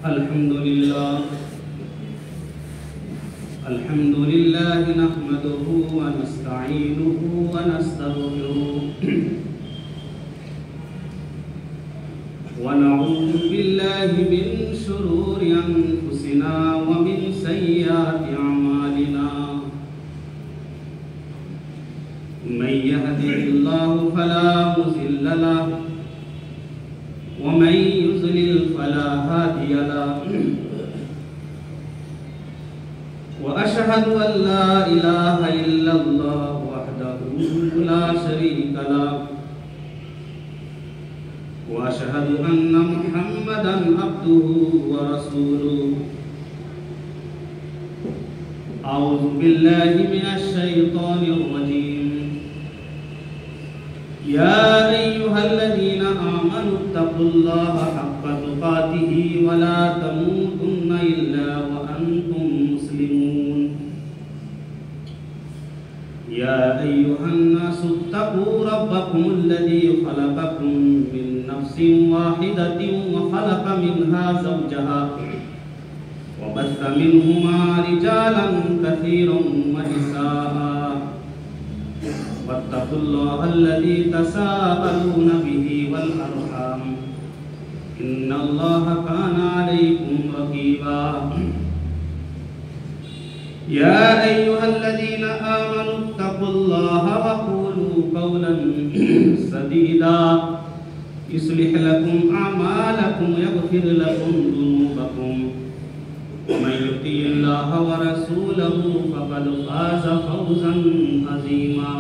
अल्हम्दुलिल्लाह नहमदुहु व नस्तईनुहु व नस्तगफिरुहु व नऊज़ु बिल्लाहि मिन शुरूरि अनफुसिना व मिन सय्यिआति अमालिना मन यहदिहिल्लाहु फला मुज़िल्ल लहु व मन युज़लिल फला हादिय लहु व अशहदु अन ला इलाहा इल्लल्लाह वहदहु ला शरीका लहु व अशहदु अन्न मुहम्मदन अब्दुहु व रसूलुहु अऊज़ु बिल्लाहि मिनश शैतानिर रजीम या अय्युहल्लज़ीना आमनु तक़ुल्लाहा हक़्क़ तुक़ातिही व ला तमूतुन्ना इल्ला व अंतुम मुस्लिमून या अय्युहन्नासु इत्तक़ू रब्बकुमुल्लज़ी ख़लक़कुम मिन नफ्सिन वाहिदतिन व ख़लक़ मिन्हा ज़ौजहा व बस्स मिन्हुमा रिजालन कसीरन व निसाअ वत्तक़ुल्लाहल्लज़ी तसाअलूना बिही वल अर्हाम इन्नल्लाहा काना अलैकुम रक़ीबा या अय्युहल्लज़ीना आमनु इत्तक़ुल्लाहा व क़ूलू क़ौलन सदीदा युस्लिह लकुम अमालकुम यग़फिर लकुम ज़ुनूबकुम वमन युतिइल्लाहा व रसूलहु फ़क़द फ़ाज़ फ़ौज़न अज़ीमा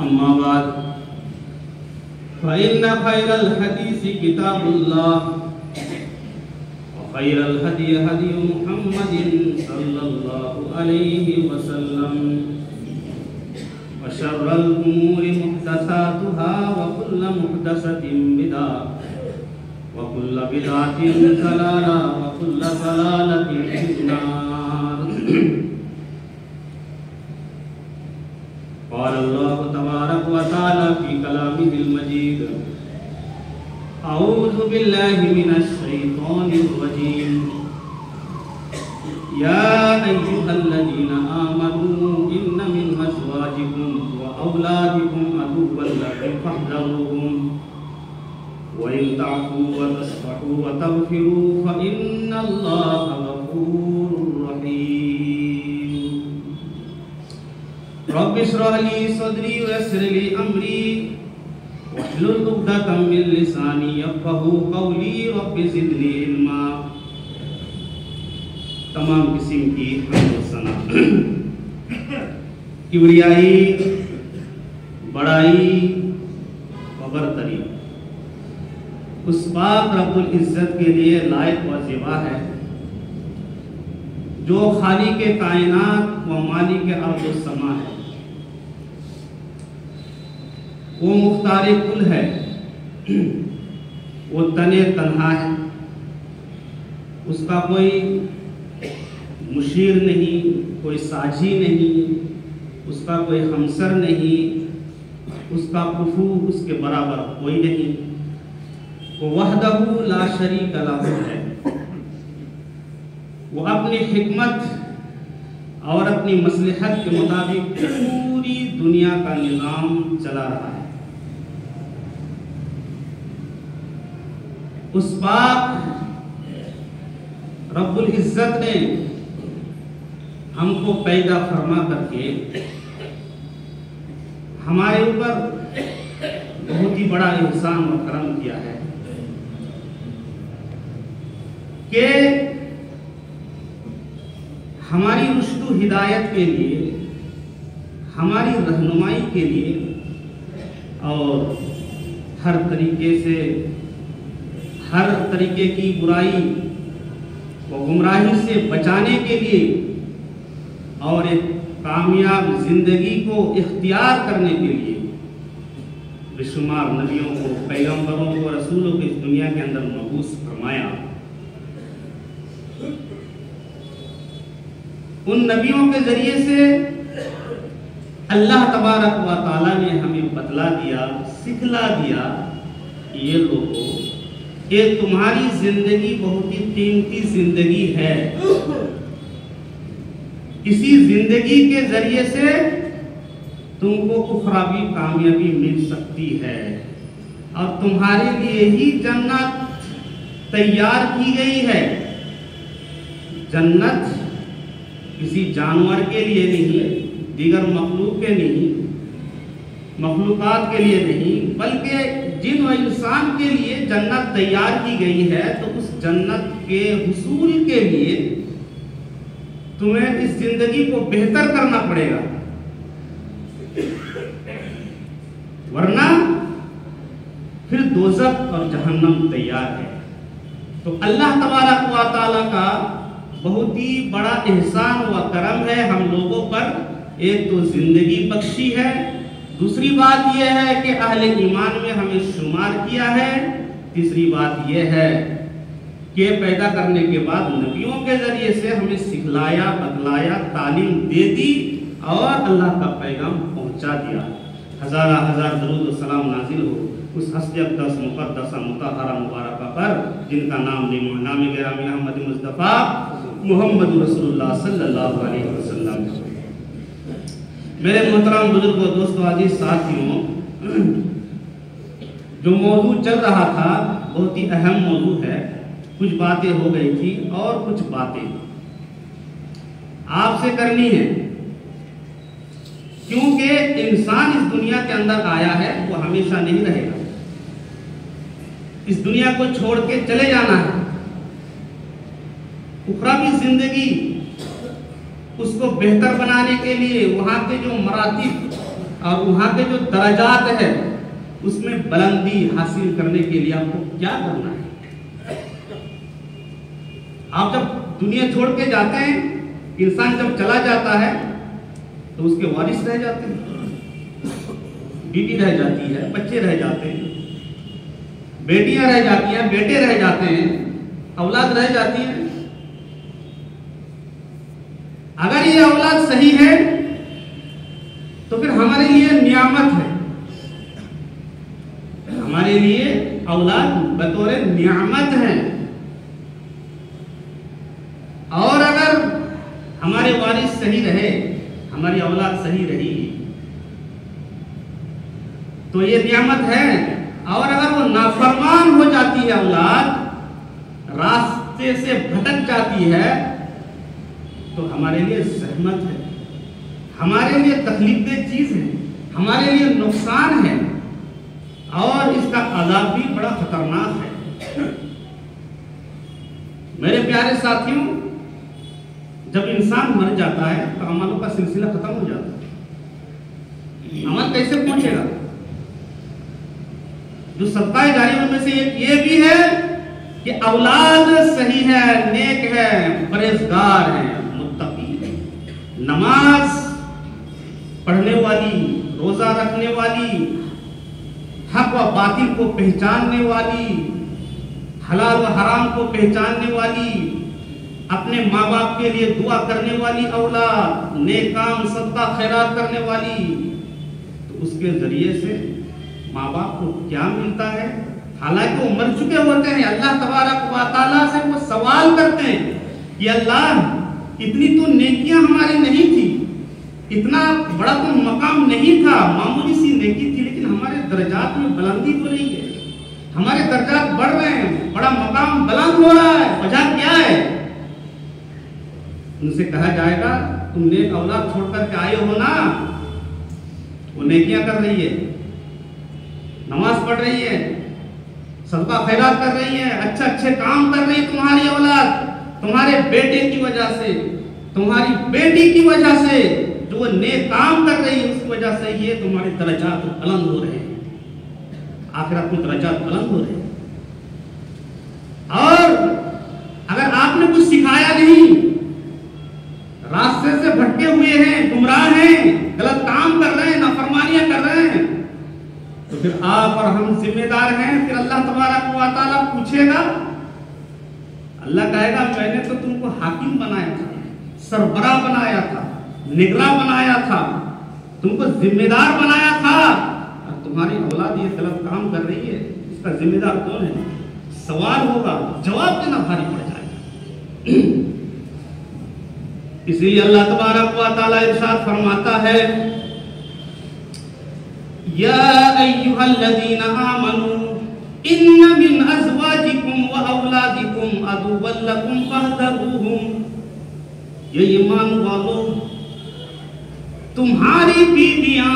अम्मा बाद फ़इन्न ख़ैरल हदीसी किताबुल्लाह व ख़ैरल हदी हदी मुहम्मदिन सल्लल्लाहु अलैहि वसल्लम व शर्रल उमूरि मुहदसातुहा व कुल्लु मुहदसतिन बिदअह व कुल्लु बिदअतिन ज़लाला व कुल्लु ज़लालतिन फिन्नार क़ाल अल्लाहु तबारक व तआला फ़ी कलामिहिल मजीद अऊज़ु बिल्लाहि मिनश शैतानिर रजीम या अय्युहल्लज़ीना आमनू इन्न मिन अज़वाजिकुम व औलादिकुम अदुव्वन लकुम फ़ाहज़रूहुम व इन तअफ़ू व तस्फ़हू व तग़फ़िरू फ़इन्नल्लाहा गफ़ूरुर रहीम रब्बि इश्रह ली सदरी व यस्सिर ली अमरी वहलुल उक़दतम मिन लिसानी यफ़क़हू क़ौली रब्बि ज़िदनी इल्मा। तमाम किस्म की हम्द व सना, किबरियाई, बड़ाई व बरतरी उस पाक रब्बुल इज़्ज़त के लिए लायक व ज़िबा है जो खालिक कायनात व मालिक अर्ज़ व समा है। वो मुख्तार कुल है, वो तने तन्हा है, उसका कोई मुशीर नहीं, कोई साझी नहीं, उसका कोई हमसर नहीं, उसका कुफू उसके बराबर कोई नहीं। वो वहदहू ला शरीका लहू है। वो अपनी हिकमत और अपनी मसलहत के मुताबिक पूरी दुनिया का निज़ाम चला रहा है। उस पाक रब्बुल इज़्ज़त ने हमको पैदा फरमा करके हमारे ऊपर बहुत ही बड़ा एहसान व करम किया है कि हमारी रुश्द हिदायत के लिए, हमारी रहनुमाई के लिए और हर तरीके से, हर तरीके की बुराई व गुमराही से बचाने के लिए और एक कामयाब जिंदगी को इख्तियार करने के लिए बेशुमार नबियों को, पैगंबरों को, रसूलों को इस दुनिया के अंदर मबूस फरमाया। उन नबियों के जरिए से अल्लाह तबारक व तआला ने हमें बतला दिया, सिखला दिया कि ये लोगों ये तुम्हारी जिंदगी बहुत ही कीमती जिंदगी है। इसी जिंदगी के जरिए से तुमको उखरावी कामयाबी मिल सकती है और तुम्हारे लिए ही जन्नत तैयार की गई है। जन्नत किसी जानवर के लिए नहीं, दीगर मखलूक के नहीं, मखलूकात के लिए नहीं, बल्कि जिन व इंसान के लिए जन्नत तैयार की गई है। तो उस जन्नत के हुसूल के लिए तुम्हें इस जिंदगी को बेहतर करना पड़ेगा, वरना फिर दोज़ख और जहन्नम तैयार है। तो अल्लाह तबारक व तआला का बहुत ही बड़ा एहसान व करम है हम लोगों पर। एक तो जिंदगी बख्शी है, दूसरी बात यह है कि अहले ईमान में हमें शुमार किया है, तीसरी बात यह है कि पैदा करने के बाद नबियों के जरिए से हमें सिखलाया, बतलाया, तालीम दे दी और अल्लाह का पैगाम पहुंचा दिया। हज़ारा हज़ार दरूद व सलाम नाजिल हो उस हस्ती अक़दस मुक़द्दसा मुतहरा मुबारका पर जिनका नाम नाम गिरामी अहमद मुस्तफ़ा मुहम्मद रसूलुल्लाह सल्लल्लाहु अलैहि वसल्लम। मेरे मोहतरम बुजुर्गों, दोस्तों, आजीज़ साथियों, जो मौजू चल रहा था बहुत ही अहम मौजू है। कुछ बातें हो गई थी और कुछ बातें आपसे करनी है, क्योंकि इंसान इस दुनिया के अंदर आया है, वो हमेशा नहीं रहेगा। इस दुनिया को छोड़ के चले जाना है। उखरावी जिंदगी उसको बेहतर बनाने के लिए वहां के जो मरातिब और वहां के जो दर्जात है उसमें बुलंदी हासिल करने के लिए आपको क्या करना है? आप जब दुनिया छोड़ के जाते हैं, इंसान जब चला जाता है तो उसके वारिस रह जाते हैं, बीवी रह जाती है, बच्चे रह जाते हैं, बेटियां रह जाती हैं, बेटे रह जाते हैं, औलाद रह जाती है। अगर ये औलाद सही है तो फिर हमारे लिए नियामत है, हमारे लिए औलाद बतौर नियामत है। और अगर हमारे वारिस सही रहे, हमारी औलाद सही रही तो ये नियामत है। और अगर वो नाफरमान हो जाती है, औलाद रास्ते से भटक जाती है, तो हमारे लिए सहमत है, हमारे लिए तकलीफदेह चीज है, हमारे लिए नुकसान है और इसका अज़ाब भी बड़ा खतरनाक है। मेरे प्यारे साथियों, जब इंसान मर जाता है तो अमलों का सिलसिला खत्म हो जाता है। अमल कैसे पहुंचेगा? जो सत्ताई जारियों में से एक ये भी है कि औलाद सही है, नेक है, परहेजगार है, मुत्तकी है, नमाज पढ़ने वाली, रोजा रखने वाली, हक व बातिल को पहचानने वाली, हलाल व हराम को पहचानने वाली, अपने माँ बाप के लिए दुआ करने वाली औलाद, नेक काम सदका खैरात करने वाली। तो उसके जरिए से माँ बाप को क्या मिलता है? हालांकि वो मर चुके होते हैं, अल्लाह तबारक व तआला से वो सवाल करते हैं कि अल्लाह, इतनी तो नेकियां हमारी नहीं थी, इतना बड़ा तो मकाम नहीं था, मामूली सी नेकी थी, लेकिन हमारे दर्जात में बुलंदी हो रही है, हमारे दर्जात बढ़ रहे हैं, बड़ा मकाम बुलंद हो रहा है। वजह क्या है? उनसे कहा जाएगा, तुम नेक औलाद छोड़कर के आए हो ना, वो नेकियां कर रही है, नमाज पढ़ रही है, सदका खैरात कर रही है, अच्छे अच्छे काम कर रही है। तुम्हारी औलाद तुम्हारे बेटे की वजह से, तुम्हारी बेटी की वजह से, जो वो नेक काम कर रही है उसकी वजह से ये तुम्हारे दर्जात बुलंद हो रहे हैं, आखिरत में दर्जात बुलंद हो रहे हैं। और अगर आपने कुछ सिखाया नहीं, रास्ते से भटके हुए हैं, गुमराह हैं, गलत काम कर रहे हैं, नाफरमानियां कर रहे हैं, तो फिर आप और हम जिम्मेदार हैं। फिर अल्लाह तबारक व तआला पूछेगा, अल्लाह कहेगा, मैंने तो तुमको हाकिम बनाया था, सरबराह बनाया था, निगरां बनाया था, तुमको जिम्मेदार बनाया था, और तुम्हारी औलाद ये गलत काम कर रही है, इसका जिम्मेदार कौन है? सवाल होगा, जवाब देना भारी पड़ जाएगा। इसलिए अल्लाह तबारक व तआला इरशाद फरमाता है, या अय्युहल्लज़ीना आमनू इन्न मिन अज़वाजिकुम व औलादिकुम अदुव्वन लकुम फहज़रूहुम। ये ईमान वालों, तुम्हारी बीवियां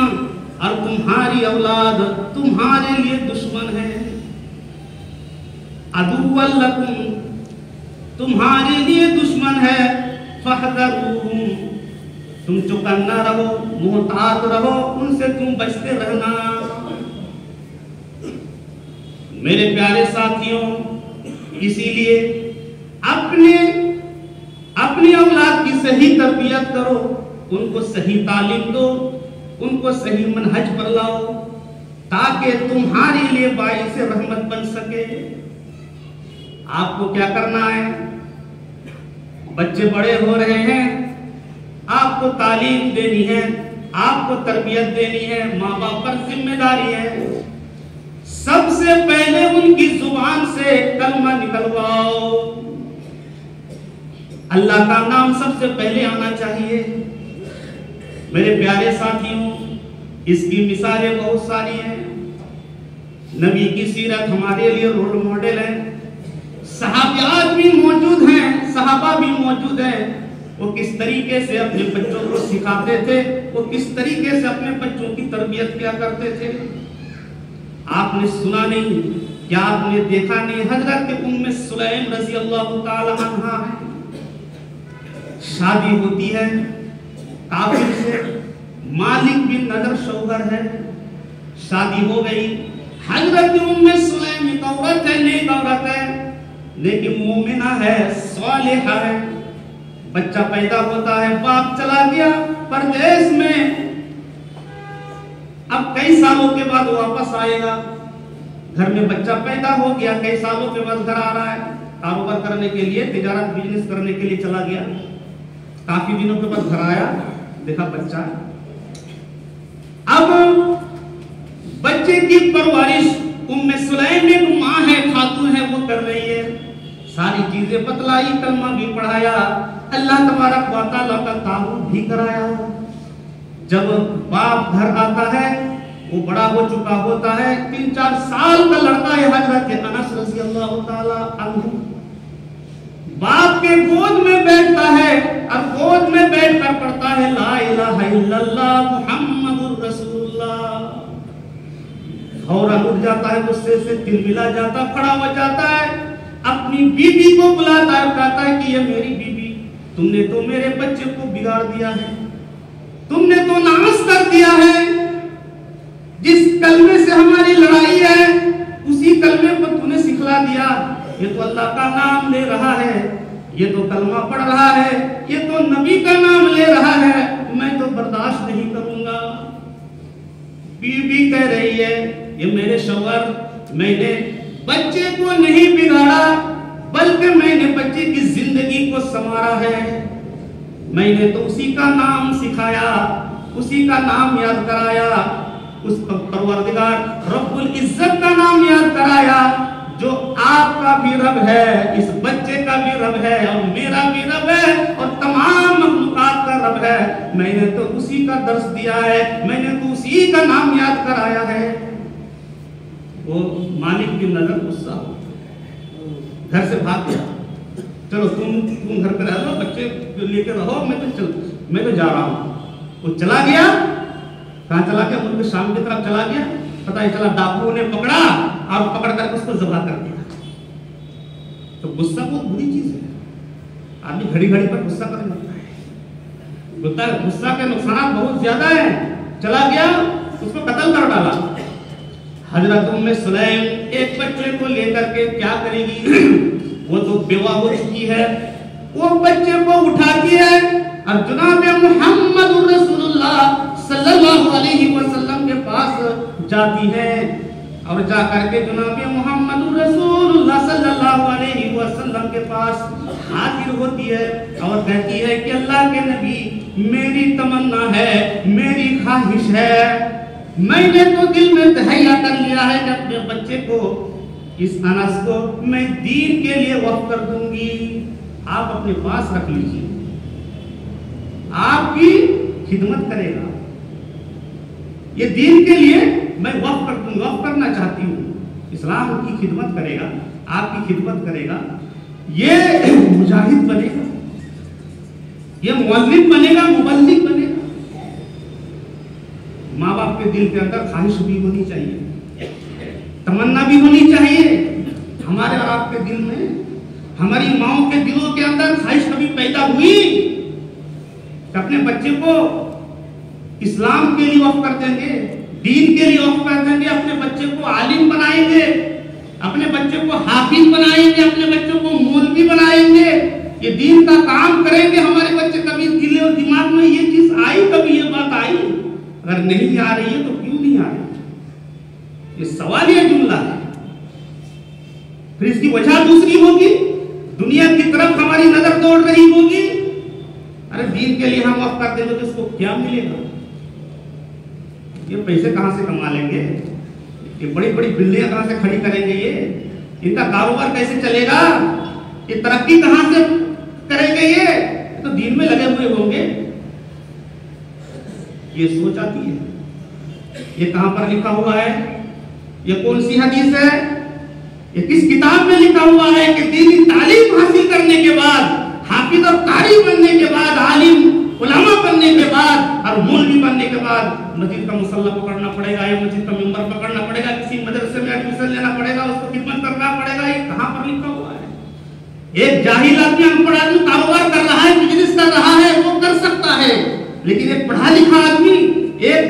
और तुम्हारी औलाद तुम्हारे लिए दुश्मन है। अदुव्वन लकुम, तुम्हारे लिए दुश्मन है। फहज़रूहुम, तुम चौकन्ना रहो, मुहतात रहो, उनसे तुम बचते रहना। मेरे प्यारे साथियों, इसीलिए अपनी औलाद की सही तरबियत करो, उनको सही तालीम दो, उनको सही मनहज पर लाओ, ताकि तुम्हारे लिए बाइस रहमत बन सके। आपको क्या करना है? बच्चे बड़े हो रहे हैं, आपको तालीम देनी है, आपको तरबियत देनी है, माँ बाप पर जिम्मेदारी है। सबसे पहले उनकी जुबान से कलमा निकलवाओ, अल्लाह का नाम सबसे पहले आना चाहिए। मेरे प्यारे साथियों, इसकी मिसालें बहुत सारी हैं। नबी की सीरत हमारे लिए रोल मॉडल है। सहाबियात भी मौजूद हैं, सहाबा भी मौजूद हैं। वो किस तरीके से अपने बच्चों को सिखाते थे, वो किस तरीके से अपने बच्चों की तरबियत किया करते थे। आपने सुना नहीं, क्या आपने देखा नहीं? हजरत उम्मे सुलैम रज़ी अल्लाह ताला अन्हा है, शादी होती है काफिर से, मालिक बिन नदर शौहर है, शादी हो गई। हजरत उम्मे सुलैम एक औरत है, नेक औरत है, लेकिन मोमिना है, सालिहा है। बच्चा पैदा होता है, बाप चला गया परदेश में। अब कई सालों के बाद वापस आएगा, घर में बच्चा पैदा हो गया, कई सालों के बाद घर आ रहा है, कारोबार करने के लिए, तिजारत बिजनेस करने के लिए चला गया। काफी दिनों के बाद घर आया, देखा बच्चा। अब बच्चे की परवरिश उम्मे सुलैम एक माँ है, खातून है, वो कर रही है। सारी चीजें बतलाई, कलमा भी पढ़ाया, अल्लाह तबारक व तआला का ताबूत भी कराया। जब बाप घर आता है, वो बड़ा हो चुका होता है, 3-4 साल का लड़का है, हजरत अनस रज़ी अल्लाह ताला अन्हु बाप के गोद में बैठता है और गोद में बैठकर पढ़ता है ला इलाहा इल्लल्लाह मुहम्मदुर रसूलुल्लाह। फौरन उठ जाता है, गुस्से से तिलमिला जाता, खड़ा हो जाता है, अपनी बीबी को बुलाता है, कहता है कि ये मेरी बीबी, तुमने तो मेरे बच्चे को बिगाड़ दिया है, तुमने तो नाश कर दिया है। जिस कलमे से हमारी लड़ाई है, उसी कलमे को तूने सिखला दिया। ये तो अल्लाह का नाम ले रहा है, ये तो कलमा पढ़ रहा है, ये तो नबी का नाम ले रहा है, मैं तो बर्दाश्त नहीं करूंगा। बीबी कह रही है, ये मेरे शौहर, मैंने बच्चे को नहीं बिगाड़ा, बल्कि मैंने बच्चे की जिंदगी को संवारा है। मैंने तो उसी का नाम सिखाया, उसी का नाम याद कराया, उस परवरदिगार रब्बुल इज्जत का नाम याद कराया, जो आपका भी रब है, इस बच्चे का भी रब है, और मेरा भी रब है, और तमाम मखलूकात का रब है। मैंने तो उसी का दर्स दिया है, मैंने तो उसी का नाम याद कराया है। वो मालिक की नजर गुस्सा हो, घर से भाग गया। चलो तुम घर पे रह लो, बच्चे लेकर रहो, मैं तो जा रहा हूँ। वो चला गया, कहाँ चला गया? मुल्क शाम की तरफ चला गया। पता ही चला डाकुओं ने पकड़ा और पकड़ कर उसको ज़ब्ह कर दिया। तो गुस्सा बहुत बुरी चीज है, आदमी घड़ी घड़ी पर गुस्सा करने लगता है। गुस्सा के नुकसान बहुत ज्यादा है। चला गया, उसको कत्ल कर डाला। हजरत उम्मे सुलैम एक बच्चे को लेकर के क्या करेगी? वो तो बेवा हो चुकी है, वो बच्चे को उठाती है और जनाब मुहम्मद रसूलुल्लाह सल्लल्लाहु अलैहि वसल्लम के पास जाती है और जाकर के जनाब मुहम्मद रसूलुल्लाह सल्लल्लाहु अलैहि वसल्लम के पास हाजिर होती है और कहती है कि अल्लाह के नबी, मेरी तमन्ना है, मेरी ख्वाहिश है, मैंने तो दिल में तहैया कर लिया है कि अपने बच्चे को इस अनस को मैं दीन के लिए वक्फ कर दूंगी, आप अपने पास रख लीजिए, आपकी खिदमत करेगा, ये दीन के लिए मैं वक्फ कर दूंगी, वक्फ करना चाहती हूँ, इस्लाम की खिदमत करेगा, आपकी खिदमत करेगा, ये मुजाहिद बनेगा, ये मुअल्लिम बनेगा, मुबल्लिग बनेगा। माँ बाप के दिल के अंदर ख्वाहिश भी होनी चाहिए, तमन्ना भी होनी चाहिए। हमारे और आपके दिल में, हमारी माओ के दिलों के अंदर ख्वाहिश कभी पैदा हुई कि अपने बच्चे को इस्लाम के लिए वक्फ कर देंगे, दीन के लिए वक्फ कर देंगे, अपने बच्चे को आलिम बनाएंगे, अपने बच्चे को हाफिज बनाएंगे, अपने बच्चों को मौलवी बनाएंगे, ये दीन का काम करेंगे हमारे बच्चे। कभी दिल और दिमाग में ये चीज आई, कभी ये बात आई? अगर नहीं आ रही है तो क्यों नहीं आ रही? ये सवालिया जुमला है। फिर इसकी वजह दूसरी होगी, दुनिया की तरफ हमारी नजर दौड़ रही होगी। अरे दीन के लिए हम वक्त कर देंगे तो इसको क्या मिलेगा? ये पैसे कहां से कमा लेंगे? ये बड़ी बड़ी बिल्डिंग कहां से खड़ी करेंगे? ये इनका कारोबार कैसे चलेगा? ये तरक्की कहां से करेंगे? ये तो दीन में लगे हुए होंगे। ये सोच आती है। ये कहां पर लिखा हुआ है? ये कौन सी हदीस है? ये किस किताब में लिखा हुआ है कि दीनी तालीम हासिल करने के बाद, हाफिज और कारी बनने के बाद, आलिम उलमा बनने के बाद और मौलवी बनने के बाद मस्जिद का मुसल्ला पकड़ना पड़ेगा, या मस्जिद का मिंबर पकड़ना पड़ेगा, किसी मदरसे में एडमिशन लेना पड़ेगा, उसको खिदमत करना पड़ेगा। ये कहां पर लिखा हुआ है? एक जाहिल आदमी, अनपढ़ आदमी कारोबार कर रहा है, बिजनेस कर रहा है, वो कर सकता है, लेकिन एक पढ़ा लिखा आदमी, एक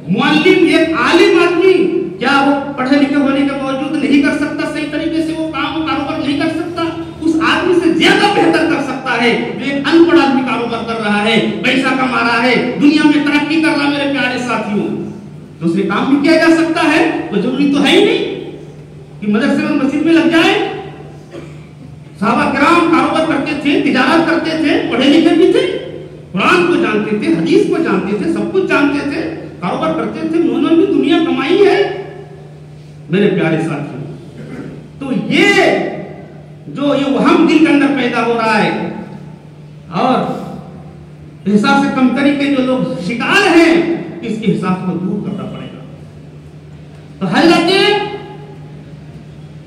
मुअल्लिम, एक आलिम आदमी, क्या वो पढ़े लिखे होने के बावजूद नहीं कर सकता? सही तरीके से वो काम कारोबार नहीं कर सकता? उस आदमी से ज्यादा बेहतर कर सकता है जो एक अनपढ़ आदमी कारोबार कर रहा है, पैसा कमा रहा है, दुनिया में तरक्की कर रहा है। मेरे प्यारे साथियों, दूसरे काम भी किया जा सकता है, तो जरूरी तो है ही नहीं कि मदरसे में मस्जिद में लग जाए। सहाबा किराम कारोबार करते थे, तिजारत करते थे, पढ़े लिखे भी थे, कुरान को जानते थे, हदीस को जानते थे, सब कुछ जानते थे, कारोबार करते थे, उन्होंने भी दुनिया कमाई है। मेरे प्यारे साथियों, तो ये जो ये वहम दिल के अंदर पैदा हो रहा है और हिसाब से कमतरी के जो लोग शिकार हैं, इसके हिसाब को दूर करना पड़ेगा। तो हज़रत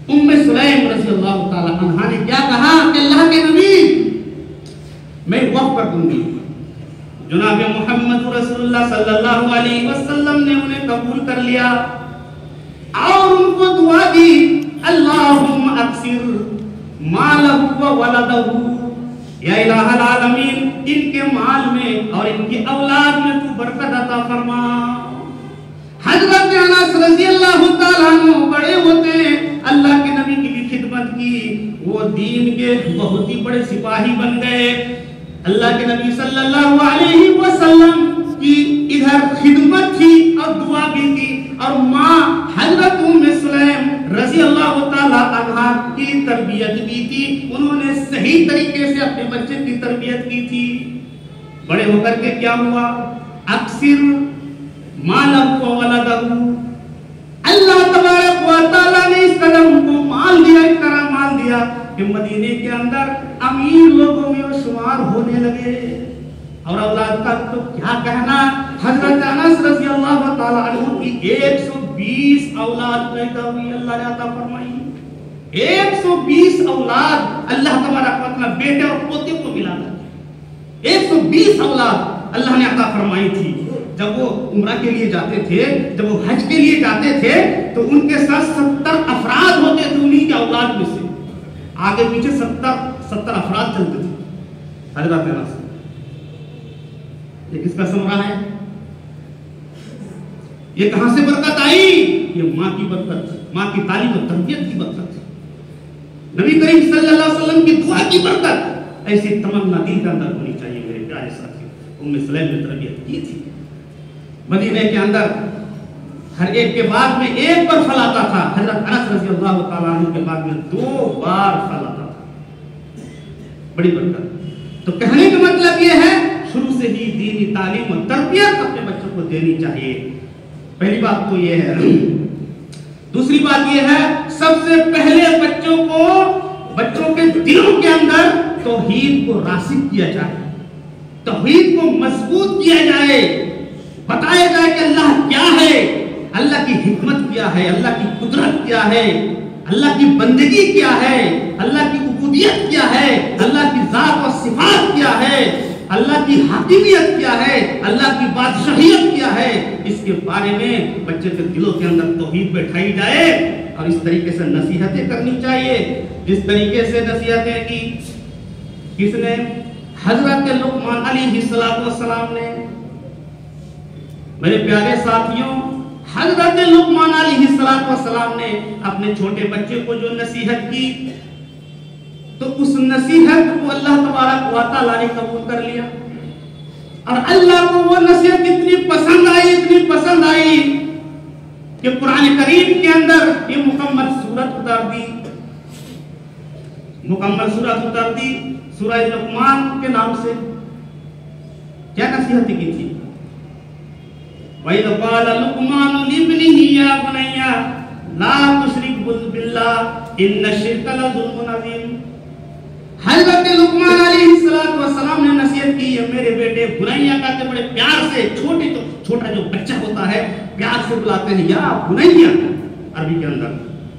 उम्मे सुलैम रज़ियल्लाहु ताला अन्हा ने क्या कहा कि अल्लाह के नबी, मैं वक्फ कर दूंगी। जनाब मोहम्मद रसूलुल्लाह सल्लल्लाहु अलैहि वसल्लम ने उन्हें कबूल कर लिया और उनको दुआ दी, अल्लाहुम्मा अक्सिर मालहु व वलदहु, या इलाहल आलमीन, इनके माल में और इनकी औलाद में तू बरकत अता फरमा। हजरत अनस रज़ियल्लाहु ताला अन्हु बड़े होते, अल्लाह के नबी की भी खिदमत की, वो दीन के बहुत ही बड़े सिपाही बन गए। अल्लाह के नबी सल्लल्लाहु अलैहि वसल्लम की इधर खिदमत थी और दुआ भी थी, और माँ हजरत उम्मे सुलैम रज़ियल्लाहु ताला अन्हा की तरबियत भी थी। उन्होंने सही तरीके से अपने बच्चे की तरबियत की थी। बड़े होकर के क्या हुआ? अक्सिर मालहु व वलदहु, अल्लाह तबारक व तआला ने इस कदर उनको माल दिया, इस तरह माल दिया कि मदीने के अंदर अमीर लोगों में वो शुमार होने लगे। और औलाद का तो क्या कहना, हजरत अनस रज़ियल्लाहु ताला अन्हु की 120 औलाद पैदा हुई, अल्लाह ने अता फरमाई। 120 औलाद अल्लाह तबारक व तआला बेटे और पोते को मिला था। 120 औलाद अल्लाह ने अता फरमाई थी। जब वो उम्रा के लिए जाते थे, जब वो हज के लिए जाते थे, तो उनके साथ 70 अफराद होते थे उन्हीं के औलाद में से। आगे पीछे 70 अफराद चलते थे। हजरत अनस, ये किसका समरा है? ये कहां से बरकत आई? ये माँ की बरकत, माँ की तालीम और तरबियत की बरकत, नबी करीम सल्लल्लाहु अलैहि वसल्लम की दुआ की बरकत। ऐसी तमन्ना दिल के अंदर होनी चाहिए मेरे प्यारे साथियों। उम्मे सुलैम ने तरबियत की थी। मदीने के अंदर हर एक के बाद में एक बार फल आता था। हजरत अनस रज़ियल्लाहु ताला अन्हु के बाद में 2 बार फल आता था। बड़ी बरकत। तो कहने का मतलब यह है, शुरू से ही दीनी तालीम और तरबियत अपने बच्चों को देनी चाहिए। पहली बात तो यह है। दूसरी बात यह है, सबसे पहले बच्चों के दिलों के अंदर तौहीद को रासिख किया जाए, तौहीद को मजबूत किया जाए, बताया जाए कि अल्लाह क्या है, अल्लाह की हिकमत क्या है, अल्लाह की कुदरत क्या है, अल्लाह की बंदगी क्या है, अल्लाह की उबूदियत क्या है, अल्लाह की जात और सिफात क्या है, अल्लाह की हाकिमियत क्या है, अल्लाह की बादशाहियत क्या है। इसके बारे में बच्चे के दिलों के अंदर तौहीद बैठाई जाए और इस तरीके से नसीहतें करनी चाहिए जिस तरीके से नसीहतें की किसने, हजरत लुकमान अलैहिस्सलाम ने। मेरे प्यारे साथियों, हजरत लुकमान अलैहिस्सलाम ने अपने छोटे बच्चे को जो नसीहत की तो उस नसीहत को अल्लाह तबारक व तआला ने कबूल कर लिया और अल्लाह को वो नसीहत इतनी पसंद आई कि कुरान करीम के अंदर ये मुकम्मल सूरत उतर दी सूरह लुकमान के नाम से। क्या नसीहत की थी? वइज़ क़ाल लुकमान लिब्निही या बुनय्या ला तुशरिक बिल्लाह इन्न शिरका लज़ुल्मुन अज़ीम। हज़रत लुकमान अलैहिस्सलाम ने नसीहत की, है मेरे बेटे, बुनैया कहते बड़े प्यार से, छोटा जो बच्चा होता है प्यार से बुलाते हैं या बुनैया अरबी के अंदर,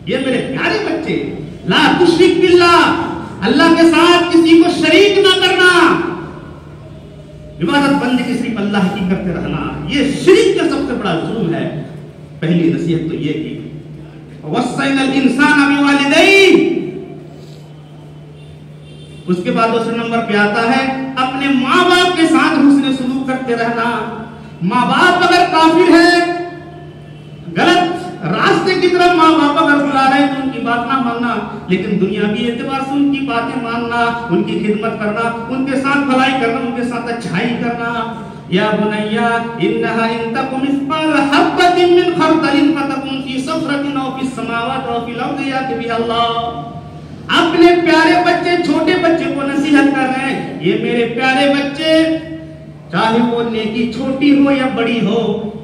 ये मेरे प्यारे बच्चे, ला तुशरिक बिल्लाह, अल्लाह के साथ किसी को शरीक ना करना, इबादत बंदगी सिर्फ अल्लाह की करते रहना, ये शिर्क का सबसे बड़ा जुल्म है। पहली नसीहत तो ये की, वस्सैनल इंसान बिवालिदैहि। उसके बाद दूसरे नंबर पे आता है अपने माँ बाप के साथ हुस्न सलूक करते रहना। माँ बाप अगर काफिर है, गलत रास्ते की तरफ माँ बाप अगर बुला रहे हैं तो उनकी बात ना मानना, लेकिन दुनियावी एतबार से उनकी बातें मानना, उनकी खिदमत करना, उनके साथ भलाई करना, उनके साथ अच्छाई करना। या बुनैया इन्नहा इन तकुम मिस्काल हब्बतिन मिन खर्दलिन फतकुन फी सफरतिन औ फिस समावाति औ फिल अर्दि याति बिल्लाह। अपने प्यारे बच्चे, छोटे बच्चे को नसीहत कर रहे हैं, ये मेरे प्यारे बच्चे, चाहे वो नेकी छोटी हो या बड़ी हो,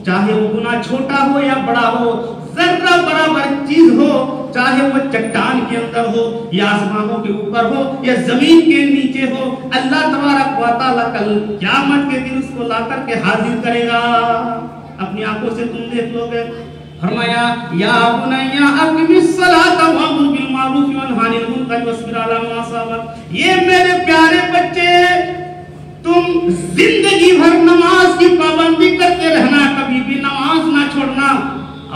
चाहे वो गुनाह छोटा हो या बड़ा हो, जर्रा बराबर चीज हो, चाहे वो चट्टान के अंदर हो या आसमानों के ऊपर हो या जमीन के नीचे हो, अल्लाह तबारक व तआला कल क़यामत के दिन उसको ला करके हाजिर करेगा। अपनी आंखों से तुम देख लोगे। फरमाया या बुनैया अक़िमिस सलाता वअमुर बिल मारूफ वन्हा अनिल मुनकर वस्बिर अला मा असाबक। ये मेरे प्यारे बच्चे, तुम जिंदगी भर नमाज की पाबंदी करते रहना, कभी भी नमाज ना छोड़ना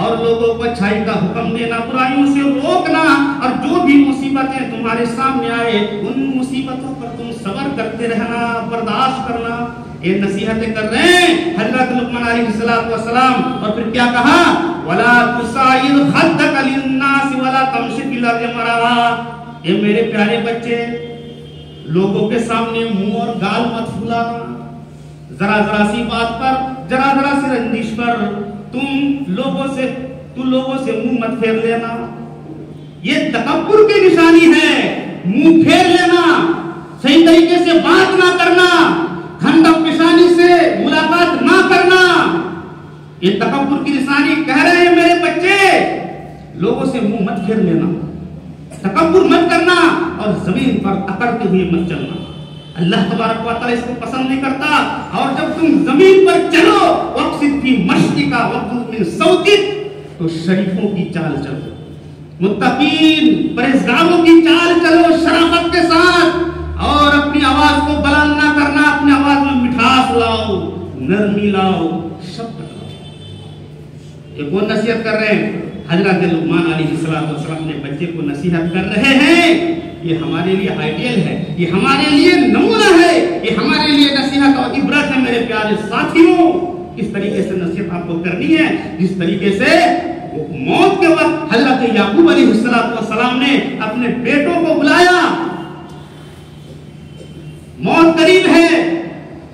और लोगों को अच्छाई का हुक्म देना, बुराइयों से रोकना, और जो भी मुसीबतें तुम्हारे सामने आए उन मुसीबतों पर तुम सब्र करते रहना, बर्दाश्त करना। ये नसीहतें कर रहे हैं हजरत लुकमान अलैहिस्सलाम। और फिर क्या कहा, वला तुसाइर खद्दक लिन्नास वला तमशी फिल अर्दि मरहा। ये मेरे प्यारे बच्चे, लोगों के सामने मुंह और गाल मत फुलाना, जरा सी बात पर, जरा सी रंजिश पर तुम लोगों से मुंह मत फेर लेना। ये तकब्बुर की निशानी है, मुंह फेर लेना, सही तरीके से बात ना करना, खंडा पेशानी से मुलाकात ना करना, ये तकब्बुर की निशानी। कह रहे हैं मेरे बच्चे, लोगों से मुंह मत फेर लेना, तकब्बुर मत करना और जमीन पर अकड़ते हुए मत चलना। अल्लाह तबारक व तआला इसको पसंद नहीं करता। और जब तुम जमीन पर चलो, वक़्सिद फी मश्तिका वग़ुज़ मिन सौतिक, तो शरीफों की चाल चलो, मुत्तकीन परहेज़गारों की चाल चलो शराफत के साथ, और अपनी आवाज को बुलंद ना करना, अपनी आवाज में मिठास लाओ, नरमी लाओ, शब्द लाओ। ये कौन नसीहत कर रहे हैं? हजरत लुकमान अलैहिस्सलाम अपने बच्चे को नसीहत कर रहे हैं। ये हमारे लिए आइडियल है, ये हमारे लिए नमूना है, ये हमारे लिए नसीहत और इबरत है। मेरे प्यारे साथियों, इस तरीके से नसीहत आपको करनी है जिस तरीके से मौत के वक्त हजरत याकूब अलैहिस्सलाम ने अपने बेटों को बुलाया। मौत करीब है,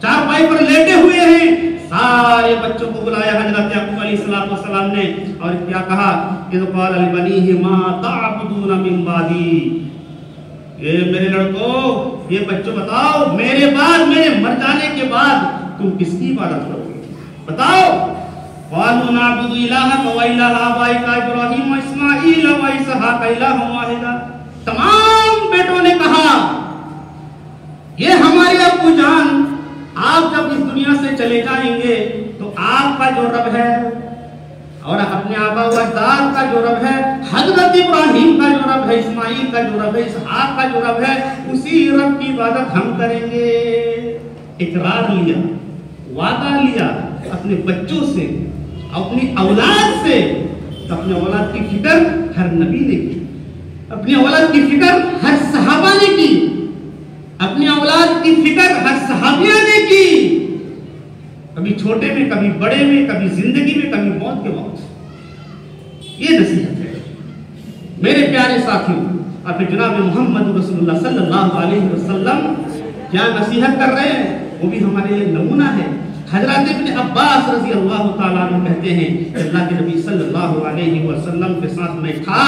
चारपाई पर लेटे हुए हैं, सारे बच्चों को बुलाया हजरत याकूब अलैहिस्सलाम ने, और क्या कहा, इज़ क़ाल लिबनीहि मा तअबुदून मिन बादी। ये मेरे लड़कों, ये बच्चों, बताओ मेरे बाद, मेरे मर जाने के बाद तुम किसकी इबादत करोगे? बताओ। क़ालू नअबुदु इलाहक व इलाहा आबाइका इब्राहीम व इस्माईल व इसहाक़ इलाहन वाहिदा। तमाम बेटों ने कहा, ये हमारे अब्बू जान, आप जब इस दुनिया से चले जाएंगे तो आपका जो रब है और अपने आबा व अजदाद का जो रब है, हजरत इब्राहीम का जो रब है, इस्माईल का जो रब है, इसहाक का जो रब है, उसी रब की इबादत हम करेंगे। इकरार लिया, वादा लिया अपने बच्चों से, अपनी औलाद से। तो अपने औलाद की फिक्र हर नबी ने की, अपनी औलाद की फिक्र हर सहाबा ने की, अपनी औलाद की फिक्र हर सहाबिया ने की। कभी छोटे में, कभी बड़े में, कभी जिंदगी में, कभी मौत के वक्त। ये नसीहत है मेरे प्यारे साथियों। अब जनाब मोहम्मद रसूलुल्लाह सल्लल्लाहु अलैहि वसल्लम क्या नसीहत कर रहे हैं, वो भी हमारे लिए नमूना है। हजरत इब्न अब्बास रज़ी अल्लाह ताला अन्हु कहते हैं, अल्लाह के नबी सल्लल्लाहु अलैहि वसल्लम के साथ मैं था,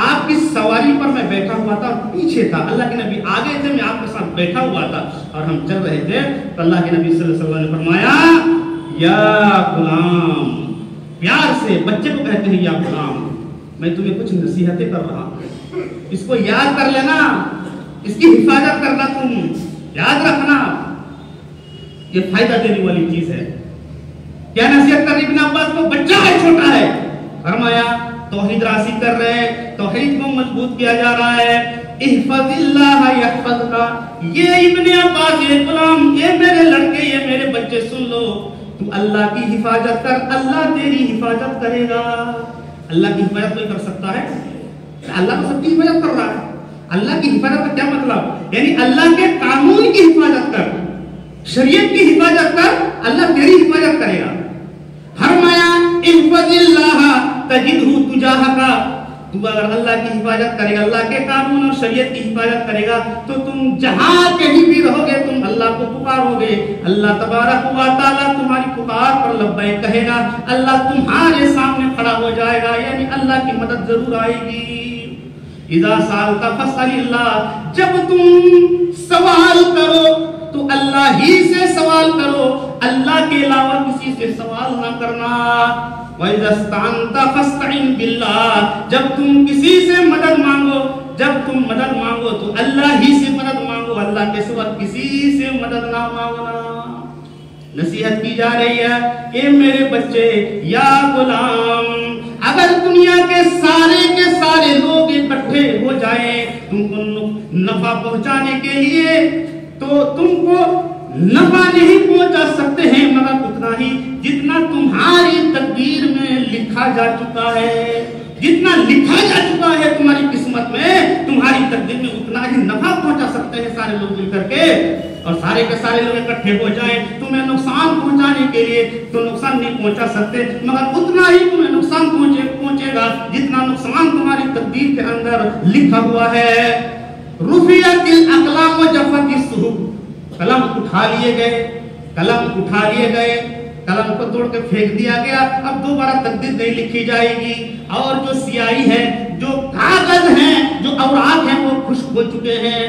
आपकी सवारी पर मैं बैठा हुआ था, पीछे था, अल्लाह के नबी आगे थे, मैं आपके साथ बैठा हुआ था और हम चल रहे थे। तो अल्लाह के नबी सल्लल्लाहु अलैहि वसल्लम ने फरमाया, या गुलाम, प्यार से बच्चे को कहते हैं, या गुलाम, मैं तुम्हें कुछ नसीहतें कर रहा हूं, इसको याद कर लेना, इसकी हिफाजत करना, तुम याद रखना, ये फायदा देने वाली चीज है। क्या नसीहत कर इब्न अब्बास को, बच्चा है, छोटा है, फरमाया तौहीद रासी कर रहे हैं, तौहीद को मजबूत किया जा रहा है। इहफज़िल्लाह यहफज़का, ये इब्न अब्बास, ये गुलाम, ये मेरे लड़के, ये मेरे बच्चे, सुन लो, तू अल्लाह की हिफाजत कर, अल्लाह तेरी हिफाजत करेगा। अल्लाह की हिफाजत कोई कर सकता है? अल्लाह तो सबकी हिफाजत कर रहा है। अल्लाह की हिफाजत का क्या मतलब? यानी अल्लाह के कानून की हिफाजत कर, शरीयत की हिफाजत कर, अल्लाह तेरी हिफाजत करेगा। फरमाया इहफज़िल्लाह तजिदहु तुजाहका, तू अगर अल्लाह की हिफाजत करेगा, अल्लाह के कानून और शरीयत की हिफाजत करेगा, तो तुम जहां कहीं भी रहोगे, तुम अल्लाह को पुकारोगे, अल्लाह तबारक व तआला तुम्हारी पुकार पर लब्बैक कहेगा, अल्लाह तुम्हारे सामने खड़ा हो जाएगा, यानी अल्लाह की मदद जरूर आएगी। इज़ा सालता फसअलिल्लाह, जब तुम सवाल करो तो अल्लाह ही से सवाल करो, अल्लाह के अलावा किसी से सवाल ना करना। वइज़स्तानता फस्तईन बिल्लाह, जब तुम किसी से मदद मांगो, जब तुम मदद मांगो तो अल्लाह ही से मदद मांगो, अल्लाह के सिवा किसी से मदद ना मांगना। नसीहत की जा रही है, ए मेरे बच्चे, या गुलाम, अगर दुनिया के सारे लोग इकट्ठे हो जाएं तुमको नफा पहुंचाने के लिए, तो तुमको नफा नहीं पहुंचा सकते हैं मगर उतना ही जितना तुम्हारी तकदीर में लिखा जा चुका है। जितना लिखा जा चुका है तुम्हारी किस्मत में, तुम्हारी तकदीर में, उतना ही नफा पहुंचा सकते हैं सारे लोग मिलकर के। और सारे के सारे लोग इकट्ठे हो जाएं तुम्हें नुकसान पहुंचाने के लिए, तो नुकसान नहीं पहुंचा सकते, मगर उतना ही तुम्हें नुकसान पहुंचेगा जितना नुकसान तुम्हारी तकदीर के अंदर लिखा हुआ है। रुफियतिल अक़लाम व जफ़्फ़तिस सुहुफ़, कलम उठा लिए गए, कलम उठा लिए गए, कलम को तोड़ के फेंक दिया गया, अब दोबारा तकदीर नहीं लिखी जाएगी। और जो स्याही है, जो कागज हैं, जो औराक हैं, वो खुश्क हो चुके हैं,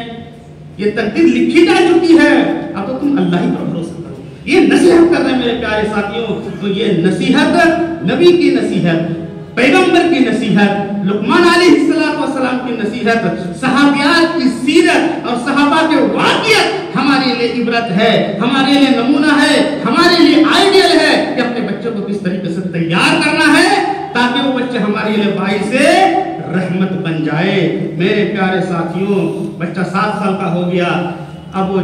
ये तकदीर लिखी जा चुकी है, अब तो तुम अल्लाह ही पर भरोसा करो। ये नसीहत कर रहे हैं मेरे प्यारे साथियों। तो ये नसीहत नबी की नसीहत, पैगंबर की नसीहत, लुकमान अलैहिस्सलाम की नसीहत, सहाबियात की सीरत और सहाबा के वाक़ियत हमारे लिए इबरत है, हमारे लिए नमूना है, हमारे लिए आइडियल है कि अपने बच्चों को किस तरीके से तैयार करना है ताकि वो बच्चे हमारे लिए भाई से रहमत बन जाए। मेरे प्यारे साथियों, बच्चा 7 साल का हो गया, अब वो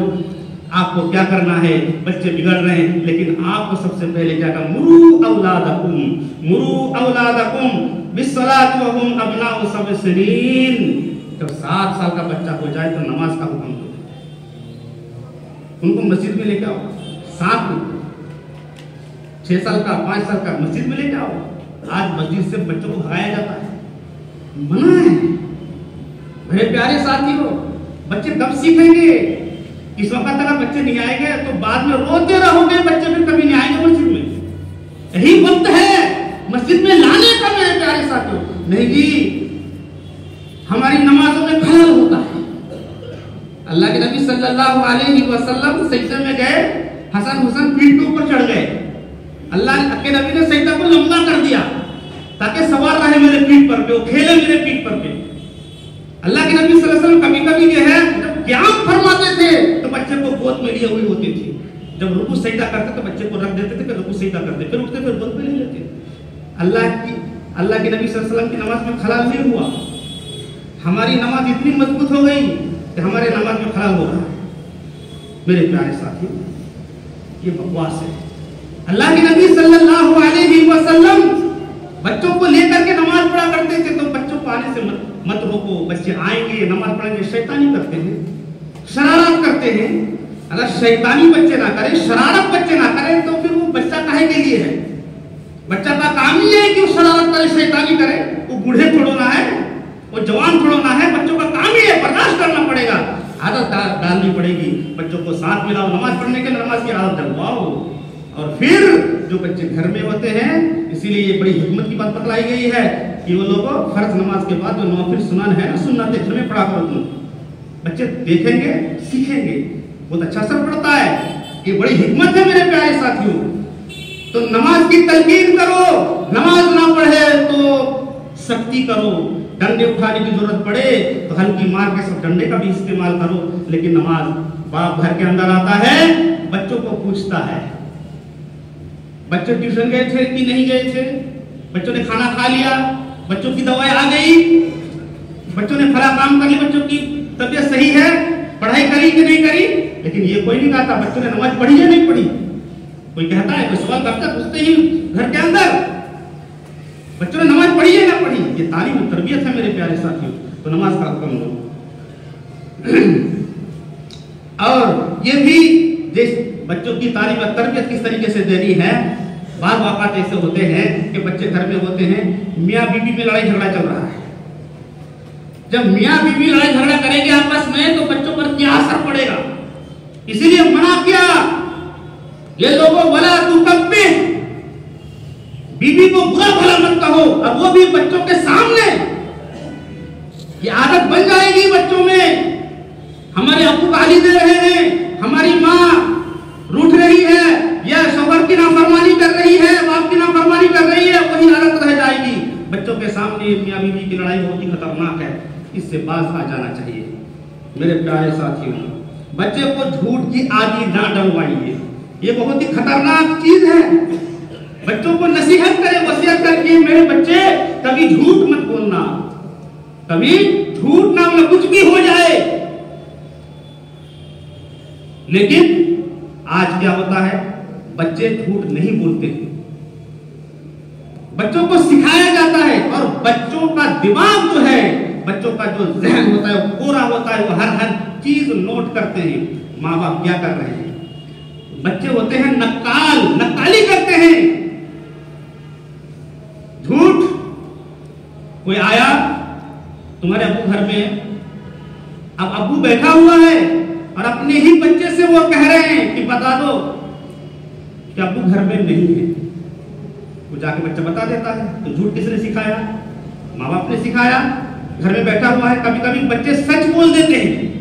आपको क्या करना है? बच्चे बिगड़ रहे हैं, लेकिन आपको सबसे पहले क्या करना? मुरू औलादकुम बिस्सलाति व हुम अबनाउ सब'i सिनीन। जब 7 साल का बच्चा हो जाए तो नमाज का हुक्म दो, उनको मस्जिद में लेके आओ, साथ में 6 साल का 5 साल का मस्जिद में लेके आओ। आज मस्जिद से बच्चों को भगाया जाता है, मना है। मेरे प्यारे साथियों, बच्चे कब सीखेंगे? इस वक्त अगर बच्चे नहीं आएंगे तो बाद में रोते रहोगे, बच्चे फिर कभी नहीं आएंगे मस्जिद में। यही वक्त है मस्जिद में लाने का मेरे प्यारे साथियों। नहीं जी, हमारी नमाजों में खलल होता है। अल्लाह के नबी सल्लल्लाहु अलैहि वसल्लम सजदे में गए, हसन हुसैन पीठ के ऊपर चढ़ गए, अल्लाह के नबी ने सजदा को लंबा कर दिया ताकि सवार रहे मेरे पीठ पर, वो खेले मेरे पीठ पर पे। अल्लाह के नबी सल्लल्लाहु अलैहि वसल्लम कभी-कभी जो है जब ज्ञान फरमाते थे तो बच्चे को गोद में लिए हुए होते थे। जब रुकू सजदा करते तो बच्चे को रख देते थे, फिर रुकू सजदा करते, फिर उठते, फिर गोद में ले लेते। अल्लाह के नबी सल्लल्लाहु अलैहि वसल्लम की नमाज में खलाल नहीं हुआ। हमारी नमाज इतनी मजबूत हो गई कि हमारे नमाज में खलाल हो रहा है। मेरे प्यारे साथी, ये बकवास है। अल्लाह के नबी सल्लल्लाहु अलैहि वसल्लम बच्चों को लेकर के नमाज पढ़ा करते थे, तो बच्चों को आने से मत रोको, बच्चे आएंगे नमाज पढ़ेंगे। शैतानी करते हैं, शरारत करते हैं। अगर शैतानी बच्चे ना करें, शरारत बच्चे ना करें, तो फिर वो बच्चा काहे के लिए है? बच्चा का काम ही है कि वो शरारत करे, शैतानी करे। वो बूढ़े थोड़ो ना है, वो जवान थोड़ो ना है, बच्चों का काम ही है, बर्दाश्त करना पड़ेगा, आदत डालनी पड़ेगी। बच्चों को साथ मिलाओ, नमाज पढ़ने के, नमाज की आदत डलवाओ। और फिर जो बच्चे घर में होते हैं, इसीलिए ये बड़ी हिकमत की बात बतलाई गई है कि वो लोगों फर्ज नमाज के बाद जो नौफिल सुनन है ना, सुन्नत घर में पढ़ा करो तुम। बच्चे देखेंगे, सीखेंगे, बहुत अच्छा असर पड़ता है। ये बड़ी हिकमत है मेरे प्यारे साथियों। तो नमाज की तलकीन करो, नमाज ना पढ़े तो सख्ती करो, डंडे उठाने की जरूरत पड़े तो हल्की मार के सब डंडे का भी इस्तेमाल करो। लेकिन नमाज बाप घर के अंदर आता है, बच्चों को पूछता है, बच्चे ट्यूशन गए थे कि नहीं गए थे, बच्चों ने खाना खा लिया, बच्चों की दवाई आ गई, बच्चों ने फला काम कर लिया, बच्चों की तबीयत सही है, पढ़ाई करी कि नहीं करी। लेकिन ये कोई नहीं कहता बच्चों ने नमाज पढ़ी या नहीं पढ़ी। कोई कहता है, कोई सवाल करता पूछते ही घर के अंदर बच्चों ने नमाज पढ़ी है ना पढ़ी। ये तालीम तरबियत है मेरे प्यारे साथियों। तो नमाज का हुक्म लो। और ये भी बच्चों की तालीम और तरबियत किस तरीके से देनी है। बाद वाक़ात ऐसे होते हैं कि बच्चे घर में होते हैं, मियाँ बीवी में लड़ाई झगड़ा चल रहा है। जब मियाँ बीवी लड़ाई झगड़ा करेंगे आपस में तो बच्चों पर क्या असर पड़ेगा। इसीलिए मना किया ये लोगों, वला तुकब्बिह, बीवी को बुरा भला मत कहो। अब वो भी बच्चों के सामने, ये आदत बन जाएगी बच्चों में। हमारे अब्बू गाली दे रहे हैं, हमारी माँ रूठ रही है, या शौहर की नाफरमानी कर रही है, बाप की नाफरमानी कर रही है, वही आदत रह जाएगी बच्चों के सामने। मियाँ बीवी की लड़ाई बहुत ही खतरनाक है, इससे बाज आ जाना चाहिए मेरे प्यारे साथियों। बच्चे को झूठ की आदि ना डलवाइए, ये बहुत ही खतरनाक चीज है। बच्चों को नसीहत करें, वसीयत करके मेरे बच्चे कभी झूठ मत बोलना, कभी झूठ ना बोलना, कुछ भी हो जाए। लेकिन आज क्या होता है, बच्चे झूठ नहीं बोलते, बच्चों को सिखाया जाता है। और बच्चों का दिमाग जो है, बच्चों का जो जहन होता है वो कोरा होता है, वो हर चीज नोट करते हैं माँ बाप क्या कर रहे हैं। बच्चे होते हैं नक्काल, नक्काली करते हैं, झूठ। कोई आया तुम्हारे अब्बू घर में, अब अब्बू बैठा हुआ है और अपने ही बच्चे से वो कह रहे हैं कि बता दो कि अब्बू घर में नहीं है। वो जाके बच्चा बता देता है। तो झूठ किसने सिखाया? माँ बाप ने सिखाया। घर में बैठा हुआ है, कभी कभी बच्चे सच बोल देते हैं,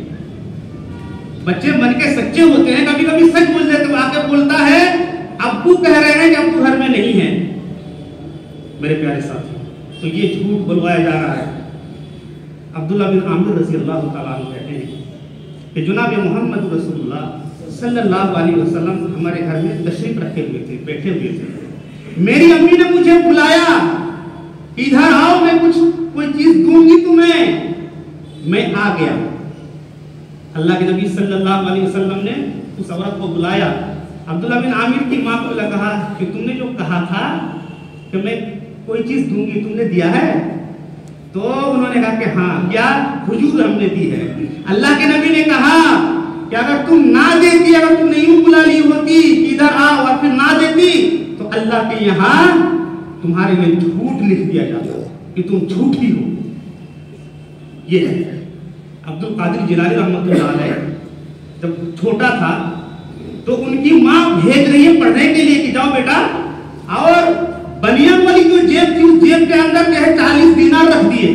बच्चे मन के सच्चे होते हैं, कभी कभी सच बोल देते हैं। आके बोलता है अब्बू कह रहे हैं कि अब्बू घर में नहीं है। मेरे प्यारे साथी, तो ये झूठ बुलवाया जा रहा है। अब्दुल्लाह बिन आमिर रज़ी अल्लाह तआला अन्हु कहते हैं कि जनाब मोहम्मद रसूलुल्लाह सल्लल्लाहु अलैहि वसल्लम हमारे घर में तशरीफ रखे हुए थे, बैठे हुए थे। मेरी अम्मी ने मुझे बुलाया, इधर आओ, मैं कोई चीज दूंगी तुम्हें। मैं आ गया। अल्लाह के नबी सल्लल्लाहु अलैहि वसल्लम ने उस औरत को बुलाया। अब्दुल्लाह बिन आमिर की माँ को कहा कि तुमने जो कहा था कि मैं कोई चीज दूंगी, तुमने दिया है? तो उन्होंने कहा कि हाँ। क्या? हुजूर हमने दी है। अल्लाह के नबी ने कहा कि अगर तुम ना देती, अगर तुमने यूं बुला ली होती इधर आओ और फिर ना देती, तो अल्लाह के यहाँ तुम्हारे लिए झूठ लिख दिया जाता कि तुम झूठी हो। ये है अब्दुल कादिर जिलानी रहमतुल्लाह अलैह। जब छोटा था तो उनकी माँ भेज रही है पढ़ने के लिए कि जाओ बेटा, और बनियान वाली जो जेब थी उस जेब के अंदर जो है 40 दीनार रख दिए।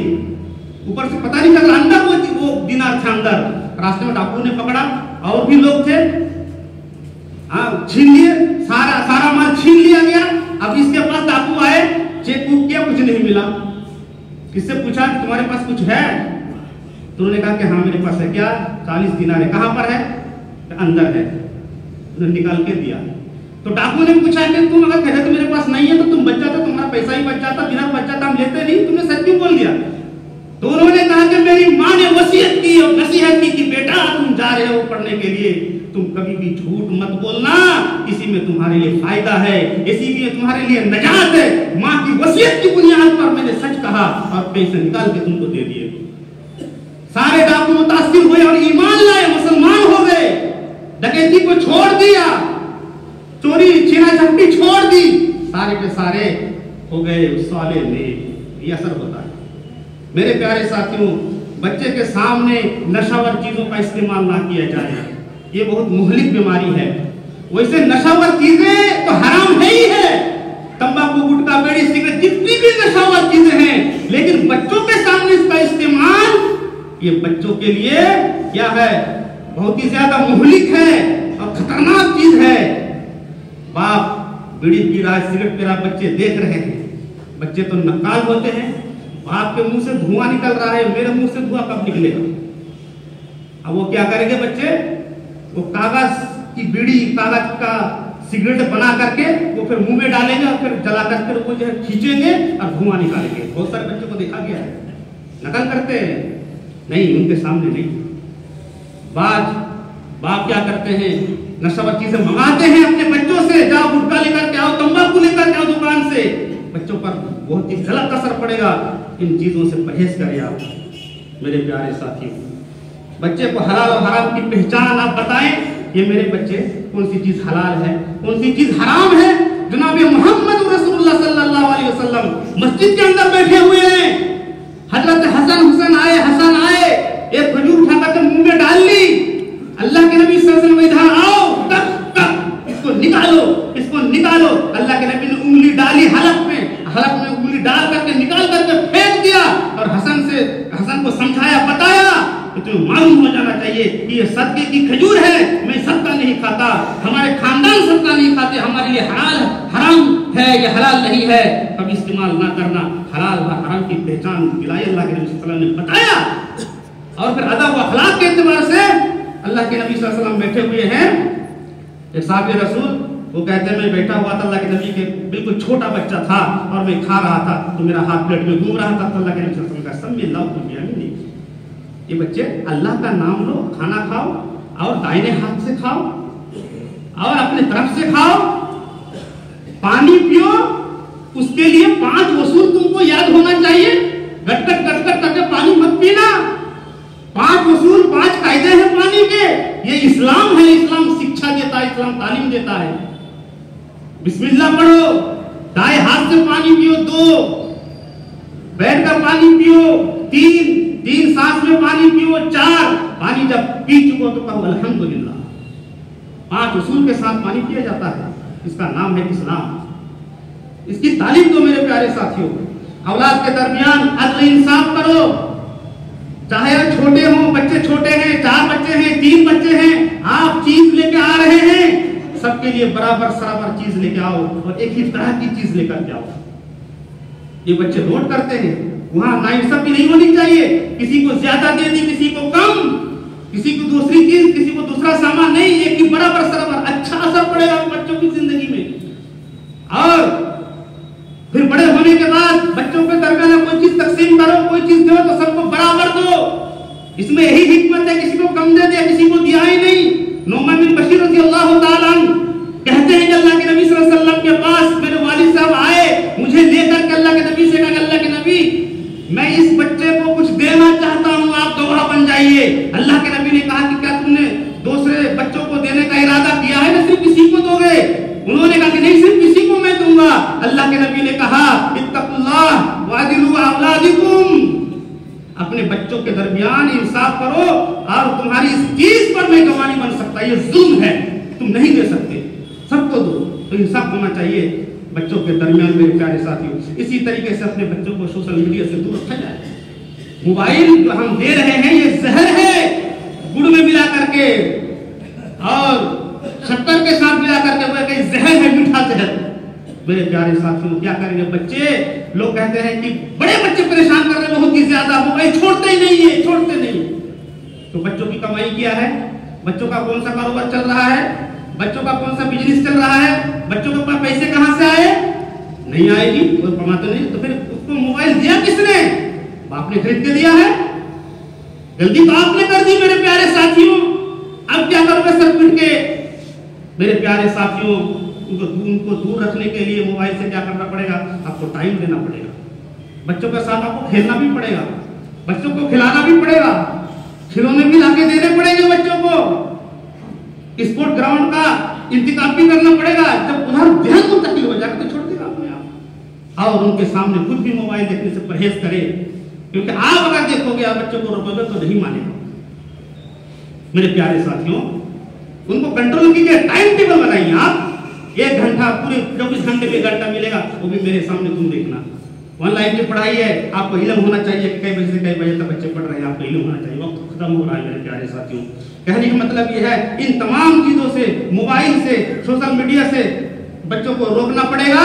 ऊपर से पता नहीं चल रहा, अंदर वो दीनार था अंदर। रास्ते में डाकू ने पकड़ा, और भी लोग थे, हाँ, छीन लिए, सारा माल छीन लिया गया। नहीं मिला। किससे पूछा तुम्हारे पास कुछ है? तो उन्होंने कहा कि हाँ मेरे पास है। क्या? 40 दिनार है। कहाँ पर है? अंदर है। उन्होंने निकाल के दिया। तो डाकू ने पूछा कि तुम अगर कहते तो मेरे पास नहीं है तो तुम बच जाते, तुम्हारा पैसा ही बच जाता, दिनार बच जाता, हम लेते नहीं, तुमने सच क्यों बोल दिया? तो उन्होंने कहा कि मेरी माँ ने वसीयत की और नसीहत की कि बेटा तुम जा रहे हो पढ़ने के लिए, तुम कभी भी झूठ मत बोलना, इसी में तुम्हारे लिए फायदा है, इसी में तुम्हारे लिए नजात है। माँ की वसीयत की बुनियाद पर मैंने सच कहा और पैसे निकाल के तुमको दे दिए। सारे डाकू मुतासिर हुए और ईमान लाए, मुसलमान हो गए, डकैती को छोड़ दिया, चोरी छीना झपटी छोड़ दी, सारे के सारे हो गए साले नेक। ये असर होता है। मेरे प्यारे साथियों, बच्चे के सामने नशावर चीजों का इस्तेमाल ना किया जाए, ये बहुत मुहलिक बीमारी है। वैसे नशावर चीजें तो हराम है ही है, तंबाकू, गुटखा, बीड़ी, सिगरेट, जितनी भी नशावर चीजें हैं, लेकिन बच्चों के सामने इसका इस्तेमाल ये बच्चों के लिए क्या है? बहुत ही ज्यादा मुहलिक है और खतरनाक चीज है। बाप बीड़ी पी रहा है, सिगरेट पी रहा, बच्चे देख रहे हैं, बच्चे तो नक्काल होते हैं। बाप के मुंह से धुआं निकल रहा है, मेरे मुंह से धुआं कब निकलेगा? अब वो क्या करेंगे बच्चे? वो कागज की बीड़ी, कागज का सिगरेट बना करके वो फिर मुंह में डालेंगे और फिर जला करके वो जो है खींचेंगे और धुआं निकालेंगे। बहुत सारे बच्चों को देखा गया है, नकल करते हैं। नहीं, उनके सामने नहीं। बाप क्या करते हैं? नशावर चीजें मंगाते हैं अपने बच्चों से, जाओ गुटखा लेकर के आओ, तंबाकू लेकर के आओ दुकान से। बच्चों पर बहुत ही गलत असर पड़ेगा। इन चीजों से परहेज करें आप मेरे प्यारे साथियों। बच्चे को हलाल और हराम की पहचान आप बताएं। ये मेरे बच्चे कौन सी चीज हलाल है, कौन सी चीज हराम है। जनाब मोहम्मद रसूलुल्लाह सल्लल्लाहु अलैहि वसल्लम मस्जिद के अंदर बैठे हुए हैं। हजरत हसन आए, एक खजूर उठा करके मुंह में डाल ली। अल्लाह के नबी सल्लल्लाहु अलैहि वसल्लम इधर आओ, तक इसको निकालो। अल्लाह के नबी ने उंगली डाली हलक में उंगली डाल करके निकाल करके फेंक दिया और हसन को समझाया, बताया कि तुम्हें मालूम हो जाना चाहिए कि ये सदके की खजूर है, मैं सदका नहीं खाता, हमारे खानदान सदका नहीं खाते, हमारे लिए हराम है, ये हलाल नहीं है, कभी इस्तेमाल ना करना। हलाल व हराम की पहचान दिलाई अल्लाह के नबी सल्लल्लाहु अलैहि वसल्लम ने बताया। और फिर अदब व अखलाक के एतबार से अल्लाह के नबी सल्लल्लाहु अलैहि वसल्लम बैठे हुए हैं। एक साहब रसूल वो कहते हैं मैं बैठा हुआ था, अल्लाह के नबी के बिल्कुल छोटा बच्चा था और मैं खा रहा था, तो मेरा हाथ प्लेट में घूम रहा था, तो अल्लाह के नबी सल्लल्लाहु अलैहि वसल्लम का सम्मी लाओ तुम नहीं, ये बच्चे अल्लाह का नाम लो, खाना खाओ और दाहिने हाथ से खाओ और अपने तरफ से खाओ, पानी पियो, उसके लिए 5 वसूल तुमको याद होना चाहिए। गटगट करके पानी मत पीना। 5 वसूल, 5 कायदे हैं पानी के। ये इस्लाम है, इस्लाम शिक्षा देता है, इस्लाम तालीम देता है। बिस्मिल्लाह पढ़ो, दाएं हाथ से पानी पियो 2, बैठकर पानी पियो 3 सांस में पानी पियो 4, पानी जब पी चुको तो कहो अल्हम्दुलिल्लाह। 5 वसूल के साथ पानी पिया जाता है, इसका नाम है इस्लाम। इसकी तालीम दो मेरे प्यारे साथियों। औलाद के दरमियान अदल इंसाफ करो, चाहे छोटे हों, बच्चे छोटे हैं, 4 बच्चे हैं, 3 बच्चे हैं, आप चीज लेके आ रहे हैं, सबके लिए बराबर चीज लेके आओ और एक ही तरह की चीज लेकर के आओ। ये बच्चे नोट करते हैं, वहां नाइंसाफी नहीं होनी चाहिए, किसी को ज्यादा दे दी, किसी को कम, किसी को दूसरी चीज, किसी को दूसरा सामान नहीं, एक ही बराबर अच्छा असर पड़ेगा बच्चों की जिंदगी में। और फिर बड़े होने के बाद बच्चों के दरमियान कोई चीज तकसीम करो, कोई चीज दो तो सबको बराबर दो। इसमें यही हिकमत है, किसी को कम दे दिया, किसी को दिया ही नहीं। नोमान बिन बशीर रज़ियल्लाहु ताला अन्हु कहते हैं कि अल्लाह के नबी सल्लल्लाहु अलैहि वसल्लम के पास मेरे वालिद साहब आए, मुझे लेकर के अल्लाह के नबी से कहा, अल्लाह के नबी मैं इस बच्चे को कुछ देना चाहता हूँ, आप गवाह बन जाइए। अल्लाह के नबी ने कहा कि क्या तुमने दूसरे बच्चों को देने का इरादा किया है, ना सिर्फ किसी को दोगे? उन्होंने कहा कि नहीं, सिर्फ किसी को मैं दूंगा। अल्लाह के नबी ने कहा इत्तकुल्लाह वादिलु औलादिकुम, अपने बच्चों के दरमियान इंसाफ करो और तुम्हारी इस चीज पर मैं गवाही बन सकता, ये जुल्म है, तुम नहीं दे सकते, सबको दो। तो इंसाफ होना चाहिए बच्चों के दरमियान मेरे प्यारे साथियों। इसी तरीके से अपने बच्चों को सोशल मीडिया से दूर रखा जाए। मोबाइल जो हम दे रहे हैं ये जहर है, गुड़ में मिला करके और शक्कर के साथ मिला करके वो एक जहर है, मीठा जहर। मेरे प्यारे साथियों क्या करेंगे बच्चे? लोग कहते हैं कि बड़े बच्चे परेशान कर रहे हैं बहुत ही ज्यादा, मोबाइल छोड़ते ही नहीं है, छोड़ते नहीं। तो बच्चों की कमाई क्या है? बच्चों का कौन सा कारोबार चल रहा है? बच्चों का कौन सा बिजनेस चल रहा है? बच्चों के पास पैसे कहां से आए? नहीं आएगी, वो कमाते नहीं। तो फिर उसको मोबाइल दिया किसने? बाप ने खरीद के दिया है। गलती तो आपने कर दी मेरे प्यारे साथियों। अब क्या करोगे सर पीट के? मेरे प्यारे साथियों, उनको दूर रखने के लिए मोबाइल से क्या करना पड़ेगा? आपको टाइम देना पड़ेगा, बच्चों के साथ आपको खेलना भी पड़ेगा, बच्चों को खिलाना भी पड़ेगा, खिलौने भी लाके देने पड़ेंगे बच्चों को, स्पोर्ट ग्राउंड का इंतजाम भी करना पड़ेगा। जब उधर ध्यान मुंतकिल हो जाएगा तो छोड़ देगा अपने आप। और उनके सामने खुद भी मोबाइल देखने से परहेज करें, क्योंकि आप अगर देखोगे आप बच्चों को रोकोगे तो नहीं मानेगा। मेरे प्यारे साथियों, उनको कंट्रोल कीजिए, टाइम टेबल बनाइए। आप 1 घंटा, पूरे 24 घंटे में 1 घंटा मिलेगा, वो भी मेरे सामने तुम देखना। ऑनलाइन की पढ़ाई है, आपको इल्म होना चाहिए कि कई बजे से कई बजे तक बच्चे पढ़ रहे हैं, आपको इल्म होना चाहिए। वक्त खत्म हो रहा है मेरे प्यारे साथियों। कहने का मतलब ये है, इन तमाम चीजों से, मोबाइल से, सोशल मीडिया से बच्चों को रोकना पड़ेगा।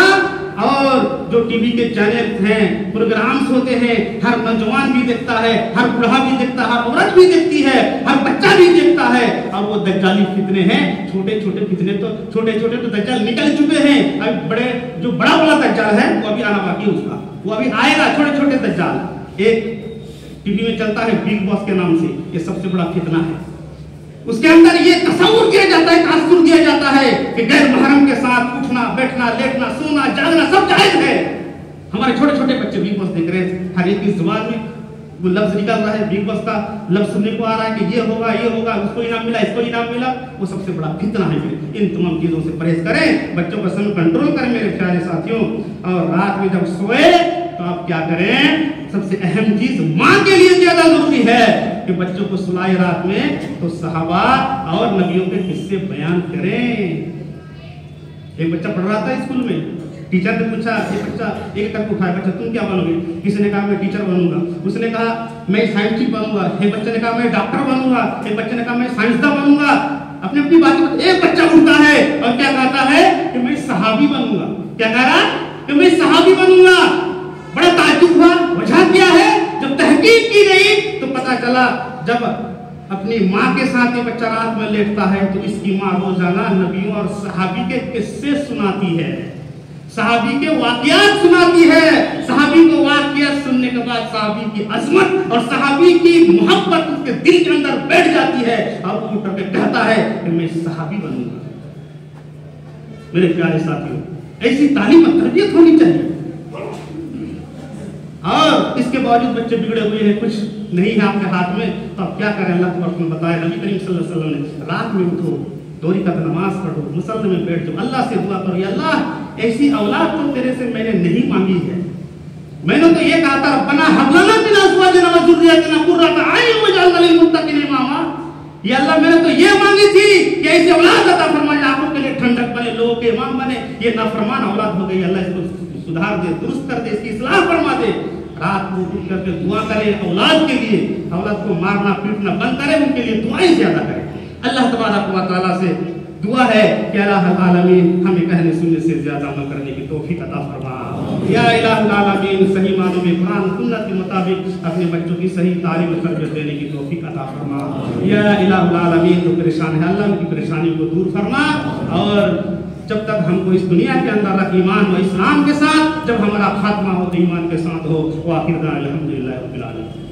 और जो टीवी के चैनल हैं, प्रोग्राम्स होते हैं, हर नौजवान भी देखता है, हर बूढ़ा भी देखता है, हर औरत भी देखती है, हर बच्चा भी देखता है। और वो दज्जाली फितने हैं, छोटे छोटे फितने, तो छोटे छोटे तो दज्जाल निकल चुके हैं। अभी बड़े, जो बड़ा वाला दज्जाल है वो अभी आना बाकी है उसका, वो अभी आएगा। छोटे छोटे दज्जाल एक टीवी में चलता है बिग बॉस के नाम से, ये सबसे बड़ा फितना है। उसके अंदर ये तस्वुर किया जाता है, तासुर दिया जाता है कि गैर महरम के साथ उठना, बैठना, लेटना, सोना, जागना सब जायज है। हमारे छोटे छोटे बच्चे बिग बॉस देख रहे हैं, हर एक की जुबान में वो लफ्ज निकल रहा है, बिग बॉस का लफ्ज सुनने को आ रहा है कि ये होगा, ये होगा, उसको इनाम मिला, इसको इनाम मिला। वो सबसे बड़ा फितना है। इन तमाम चीजों से परहेज करें, बच्चों का समय कंट्रोल करें मेरे प्यारे साथियों। और रात में जब सोए तो आप क्या करें? सबसे अहम चीज मां के लिए ज्यादा जरूरी है कि बच्चों को सुलाए रात में तो सहाबा और नबियों के किस्से बयान करें। एक बच्चा पढ़ रहा था स्कूल में, टीचर ने पूछा, एक बच्चा एक तक उठाया, बच्चा तुम क्या बनोगे? किसी ने कहा मैं टीचर बनूंगा, उसने कहा मैं साइंटिस्ट बनूंगा, एक बच्चे ने कहा मैं डॉक्टर बनूंगा, एक बच्चे ने कहा मैं साइंसदान बनूंगा। अपनी अपनी बात। एक बच्चा उठता है और क्या कहता है कि मैं सहाबी बनूंगा। क्या कह रहा कि मैं सहाबी बनूंगा। बड़ा ताज्जुब हुआ। वजह क्या है? जब तहकीक की गई तो पता चला, जब अपनी माँ के साथ ये बच्चा रात में लेटता है तो इसकी माँ रोजाना नबियों और सहाबी के किस्से सुनाती है, सहाबी के वाकयात सुनाती है। सहाबी को वाकयात सुनने के बाद सहाबी की अजमत और सहाबी की मोहब्बत उसके दिल के अंदर बैठ जाती है और वो उठ के कहता है कि मैं सहाबी बनूंगा। मेरे प्यारे साथियों, ऐसी तालीम और तरबियत होनी चाहिए। और इसके बावजूद बच्चे बिगड़े हुए हैं, कुछ नहीं है आपके हाथ में, तो आप क्या करें? अल्लाह ने बताया, नबी करीम सल्लल्लाहु अलैहि वसल्लम ने, रात में उठो, 2 रकात नमाज पढ़ो, मुसल्ले में बैठ जाओ, अल्लाह से दुआ करो, अल्लाह ऐसी औलाद तो तेरे से मैंने नहीं मांगी है। मैंने तो ये कहा था, रब्बना हब लना मिन अज़वाजिना व ज़ुर्रिय्यतिना क़ुर्रता अय्युन वजअलना लिल मुत्तक़ीना इमामा। ये अल्लाह मैंने तो ये मांगी थी कि ऐसी औलाद अता फरमा, आंखों के लिए ठंडक बने, लोगों के इमाम बने। ये नाफरमान औलाद हो गई, अल्लाह इसको सुधार दे, दुरुस्त कर दे, इसकी इस्लाह फरमा दे। रात को उठ करके दुआ करें औलाद के लिए, औलाद को मारना पीटना बंद करें, उनके लिए दुआएं ज्यादा करें। अल्लाह तबारक व तआला से दुआ है कि अल्लाह आलमीन हमें कहने सुनने से ज्यादा अमल करने की तौफीक अता फरमा। या इलाहुल आलमीन, सही मानों में कुरान सुन्नत के मुताबिक अपने बच्चों की सही तालीम और तरबियत देने की तौफीक अता फरमा। या इलाहुल आलमीन, जो परेशान है अल्लाह उनकी परेशानी को दूर फरमा। और जब तक हमको इस दुनिया के अंदर ईमान व इस्लाम के साथ, जब हमारा खात्मा हो तो ईमान के साथ हो। वाखिर दाअवाना अल्हम्दुलिल्लाहि रब्बिल आलमीन।